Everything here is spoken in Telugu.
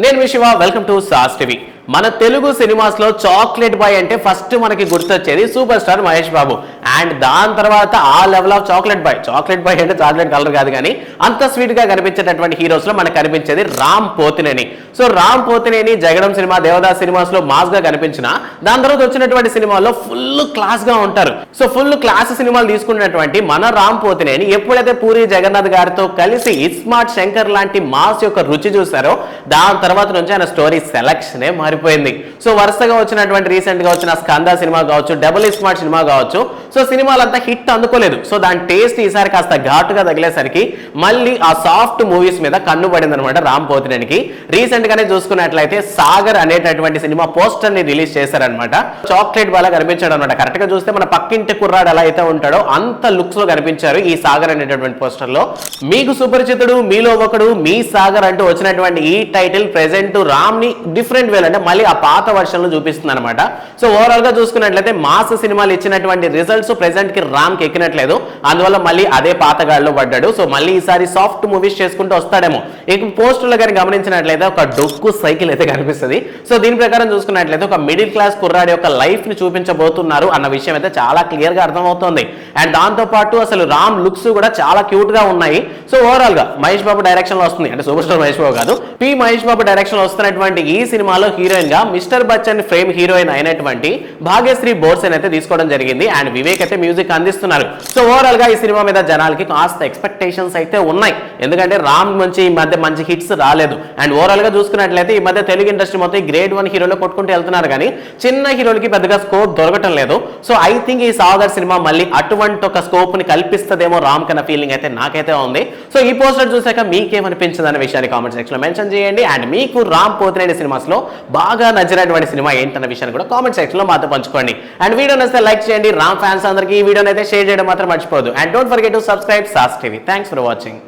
నేను మీ Shiva, welcome to SAS TV. మన తెలుగు సినిమాస్ లో చాక్లెట్ బాయ్ అంటే ఫస్ట్ మనకి గుర్తొచ్చేది super star Mahesh Babu. And దాని తర్వాత ఆ లెవెల్ ఆఫ్ చాక్లెట్ బాయ్ అంటే చాక్లెట్ కలర్ కాదు కానీ అంత స్వీట్ గా కనిపించేటటువంటి హీరోస్ లో మనకు కనిపించేది Ram Pothineni. So Ram Pothineni Jagadam cinema, Devadas cinemas లో మాస్ గా కనిపించిన దాని తర్వాత వచ్చినటువంటి సినిమాల్లో ఫుల్ క్లాస్ గా ఉంటారు. సో ఫుల్ క్లాస్ సినిమాలు తీసుకున్నటువంటి మన రామ్ పోతినేని ఎప్పుడైతే పూరి జగన్నాథ్ గారితో కలిసి ఇస్మార్ట్ శంకర్ లాంటి మాస్ యొక్క రుచి చూసారో దాని తర్వాత నుంచి ఆయన స్టోరీ సెలక్షనే మారిపోయింది. సో వరుసగా వచ్చినటువంటి రీసెంట్ గా వచ్చిన స్కంద సినిమా కావచ్చు, డబుల్ ఇస్మార్ట్ సినిమా కావచ్చు, సో సినిమాలంతా హిట్ అందుకోలేదు. సో దాని టేస్ట్ ఈసారి కాస్త ఘాటుగా తగిలేసరికి మళ్ళీ ఆ సాఫ్ట్ మూవీస్ మీద కన్ను పడింది అనమాట రామ్ పోతినేనికి. రీసెంట్ గానే చూసుకున్నట్లయితే సాగర్ అనేటటువంటి సినిమా పోస్టర్ ని రిలీజ్ చేశారనమాట. చాక్లెట్ బాగా కనిపించాడు అనమాట. కరెక్ట్ గా చూస్తే మన పక్కింటి కుర్రాడు ఎలా అయితే ఉంటాడో అంత లుక్స్ లో కనిపించారు ఈ సాగర్ అనేటటువంటి పోస్టర్ లో. మీకు సుపరిచితుడు, మీలో ఒకడు, మీ సాగర్ అంటూ వచ్చినటువంటి ఈ టైటిల్ ప్రెసెంట్ రామ్ ని డిఫరెంట్ వేలు అంటే మళ్ళీ ఆ పాత వర్షన్ లో చూపిస్తుంది అనమాట. సో ఓవరాల్ గా చూసుకున్నట్లయితే మాస్ సినిమాలు ఇచ్చినటువంటి రిజల్ట్స్ ప్రెసెంట్ కి రామ్ కి ఎక్కినట్లేదు. అందువల్ల మళ్ళీ అదే పాతగాడిలో పడ్డాడు. సో మళ్ళీ ఈసారి సాఫ్ట్ మూవీస్ చేసుకుంటూ వస్తాడేమో. ఇక పోస్టర్ లో కానీ గమనించినట్లయితే ఒక డొక్కు సైకిల్ అయితే కనిపిస్తుంది. సో దీని ప్రకారం చూసుకున్నట్లయితే ఒక మిడిల్ క్లాస్ కుర్రాడి యొక్క లైఫ్ ని చూపించబోతున్నారు అన్న విషయం అయితే చాలా క్లియర్ గా అర్థమవుతోంది. అండ్ దాంతో పాటు అసలు రామ్ లుక్స్ కూడా చాలా క్యూట్ గా ఉన్నాయి. సో ఓవరాల్ గా మహేష్ బాబు డైరెక్షన్ లో వస్తుంది, అంటే సూపర్ స్టార్ మహేష్ బాబు కాదు, మహేష్ బాబు డైరెక్షన్ లో వస్తున్నటువంటి ఈ సినిమాలో హీరోయిన్ గా మిస్టర్ బచ్చన్ ఫ్రేమ్ హీరోయిన్ అయినటువంటి భాగ్యశ్రీ బోర్సెన్ అయితే తీసుకోవడం జరిగింది. అండ్ వివేక్ అయితే మ్యూజిక్ అందిస్తున్నారు. సో ఓవరాల్ గా ఈ సినిమా మీద జనాలకి కాస్త ఎక్స్పెక్టేషన్స్ అయితే ఉన్నాయి. ఎందుకంటే రామ్ నుంచి ఈ మధ్య మంచి హిట్స్ రాలేదు. అండ్ ఓవరాల్ గా చూసుకున్నట్లయితే ఈ మధ్య తెలుగు ఇండస్ట్రీ మొత్తం గ్రేడ్ 1 హీరోలో కొట్టుకుంటూ వెళ్తున్నారు కానీ చిన్న హీరోలకి పెద్దగా స్కోప్ దొరకటం లేదు. సో ఐ థింక్ ఈ సాగర్ సినిమా మళ్ళీ అటువంటి ఒక స్కోప్ ని కల్పిస్తుందేమో రామ్ కన్నా ఫీలింగ్ అయితే నాకైతే ఉంది. సో ఈ పోస్టర్ చూసాక మీకేమనిపించింది అనే విషయాన్ని కామెంట్ సెక్షన్ లో మెన్షన్ చేయండి. అండ్ మీకు రామ్ పోతినేని సినిమాస్ లో బాగా నచ్చినటువంటి సినిమా ఏంటన్న విషయాన్ని కూడా కామెంట్ సెక్షన్ లో మాతో పంచుకోండి. అండ్ వీడియో నచ్చితే లైక్ చేయండి. రామ్ ఫ్యాన్స్ అందరికీ ఈ వీడియోని అయితే షేర్ చేయడం మాత్రం మర్చిపోదు. And don't forget to subscribe SAS TV. Thanks for watching.